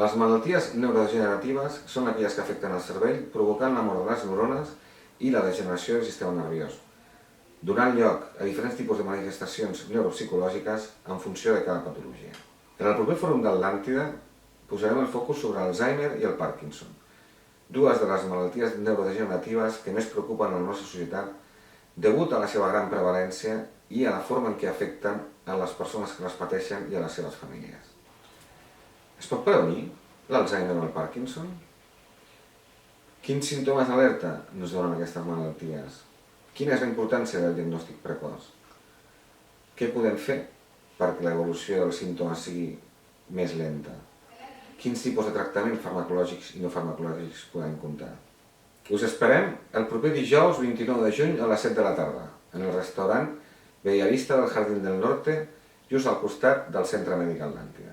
Les malalties neurodegeneratives són aquelles que afecten el cervell, provocant la mort de les neurones i la degeneració del sistema nerviós, donant lloc a diferents tipus de manifestacions neuropsicològiques en funció de cada patologia. En el proper fòrum d'Atlàntida posarem el focus sobre Alzheimer i el Parkinson, dues de les malalties neurodegeneratives que més preocupen a la nostra societat degut a la seva gran prevalència i a la forma en què afecten a les persones que les pateixen i a les seves famílies. Es pot prevenir l'Alzheimer o el Parkinson? Quins símptomes d'alerta ens donen aquestes malalties? Quina és la importància del diagnòstic precoç? Què podem fer perquè l'evolució dels símptomes sigui més lenta? Quins tipus de tractaments farmacològics i no farmacològics podem comptar? Us esperem el proper dijous 29 de juny a les 7 de la tarda, en el restaurant Bellavista del Jardín del Norte, just al costat del Centre Mèdic Atlàntida.